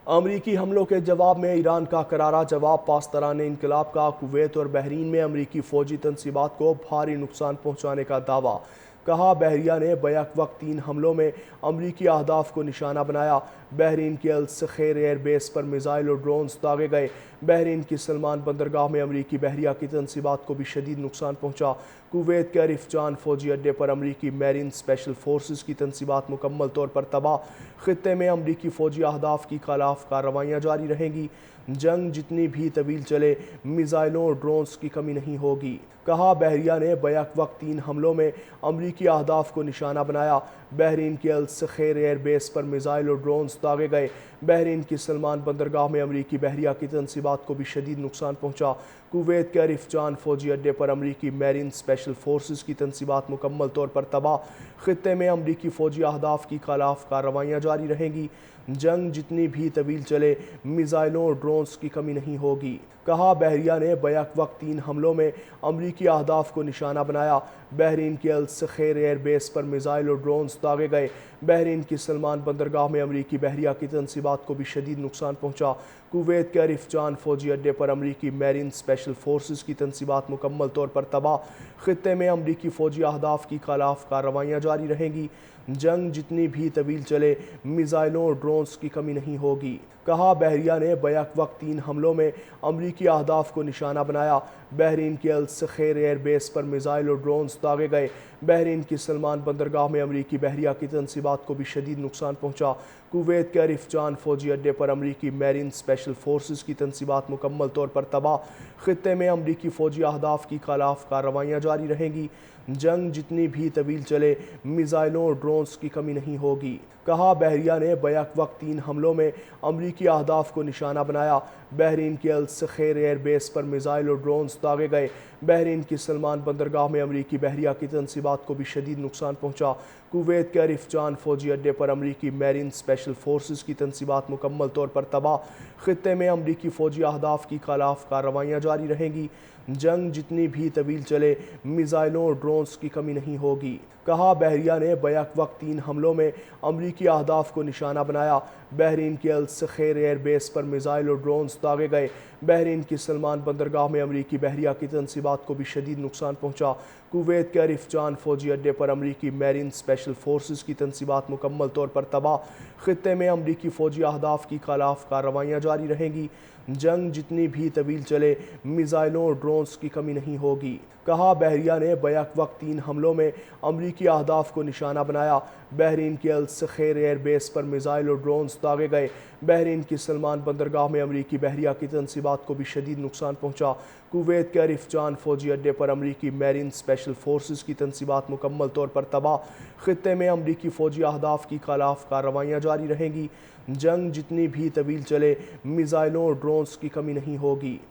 امریکی حملوں کے جواب میں ایران کا کرارا جواب۔ پاسداران انقلاب کا کویت اور بحرین میں امریکی فوجی تنصیبات کو بھاری نقصان پہنچانے کا دعویٰ۔ کہا بحریہ نے بیک وقت 3 حملوں میں امریکی اہداف کو نشانہ بنایا۔ بحرین کے السخیر ایئر بیس پر میزائل اور ڈرونز داغے گئے۔ بحرین کی سلمان بندرگاہ میں امریکی بحریہ کی تنصیبات کو بھی شدید نقصان پہنچا۔ کویت کے عرف جان فوجی اڈے پر امریکی میرین اسپیشل فورسز کی تنصیبات مکمل طور پر تباہ۔ خطے میں امریکی فوجی اہداف کی خلاف کارروائیاں جاری رہیں گی۔ جنگ جتنی بھی طویل چلے، میزائلوں اور ڈرونز کی کمی نہیں ہوگی۔ کہا بحریہ نے بیک وقت 3 حملوں میں امریکی اہداف کو نشانہ بنایا۔ بحرین کے السخیر ایئر بیس پر میزائل اور ڈرونز داغے گئے۔ بحرین کی سلمان بندرگاہ میں امریکی بحریہ کی تنصیبات کو بھی شدید نقصان پہنچا۔ کویت کے عرف جان فوجی اڈے پر امریکی میرین اسپیشل فورسز کی تنصیبات مکمل طور پر تباہ۔ خطے میں امریکی فوجی اہداف کی خلاف کارروائیاں جاری رہیں گی۔ جنگ جتنی بھی طویل چلے، میزائلوں اور ڈرونز کی کمی نہیں ہوگی۔ کہا بحریہ نے بیک وقت 3 حملوں میں امریکی اہداف کو نشانہ بنایا۔ بحرین کے السخیر ایئر بیس پر میزائل اور ڈرونز داغے گئے۔ بحرین کی سلمان بندرگاہ میں امریکی بحریہ کی تنصیبات کو بھی شدید نقصان پہنچا۔ کویت کے عرف جان فوجی اڈے پر امریکی میرین اسپیشل فورسز کی تنصیبات مکمل طور پر تباہ۔ خطے میں امریکی فوجی اہداف کی خلاف کارروائیاں جاری رہیں گی۔ جنگ جتنی بھی طویل چلے، میزائلوں اور ڈرونز کی کمی نہیں ہوگی۔ کہا بحریہ نے بیک وقت 3 حملوں میں امریکی اہداف کو نشانہ بنایا۔ بحرین کے السخیر ایئر بیس پر میزائل اور ڈرونز داغے گئے۔ بحرین کی سلمان بندرگاہ میں امریکی بحریہ کی تنصیبات کو بھی شدید نقصان پہنچا۔ کویت کے عرف جان فوجی اڈے پر امریکی میرین اسپیشل فورسز کی تنصیبات مکمل طور پر تباہ۔ خطے میں امریکی فوجی اہداف کی خلاف کارروائیاں جاری رہیں گی۔ جنگ جتنی بھی طویل چلے، میزائلوں اور ڈرونز کی کمی نہیں ہوگی۔ کہا بحریہ نے بیک وقت 3 حملوں میں امریکی اہداف کو نشانہ بنایا۔ بحرین کے السخیر ایئر بیس پر میزائل اور ڈرونز داغے گئے۔ بحرین کی سلمان بندرگاہ میں امریکی بحریہ کی تنصیبات کو بھی شدید نقصان پہنچا۔ کویت کے عرف جان فوجی اڈے پر امریکی میرین اسپیشل فورسز کی تنصیبات مکمل طور پر تباہ۔ خطے میں امریکی فوجی اہداف کی خلاف کارروائیاں جاری رہیں گی۔ جنگ جتنی بھی طویل چلے، میزائلوں اور ڈرونز کی کمی نہیں ہوگی۔ کہا بحریہ نے بیک وقت 3 حملوں میں امریکی اہداف کو نشانہ بنایا۔ بحرین کے السخیر ایئر بیس پر میزائل اور ڈرونز داغے گئے۔ بحرین کی سلمان بندرگاہ میں امریکی بحریہ کی تنصیبات کو بھی شدید نقصان پہنچا۔ کویت کے عرف جان فوجی اڈے پر امریکی میرین اسپیشل فورسز کی تنصیبات مکمل طور پر تباہ۔ خطے میں امریکی فوجی اہداف کی خلاف کارروائیاں جاری رہیں گی۔ جنگ جتنی بھی طویل چلے، میزائلوں اور ڈرونز کی کمی نہیں ہوگی۔ کہا بحریہ نے بیک وقت 3 حملوں میں امریکی اہداف کو نشانہ بنایا۔ بحرین کے السخیر ایئر بیس پر میزائل اور ڈرونز داغے گئے۔ بحرین کی سلمان بندرگاہ میں امریکی بحریہ کی تنصیبات کو بھی شدید نقصان پہنچا۔ کویت کے عرف جان فوجی اڈے پر امریکی میرین اسپیشل فورسز کی تنصیبات مکمل طور پر تباہ۔ خطے میں امریکی فوجی اہداف کی خلاف کارروائیاں جاری رہیں گی۔ جنگ جتنی بھی طویل چلے، میزائلوں اور ڈرونز کی کمی نہیں ہوگی۔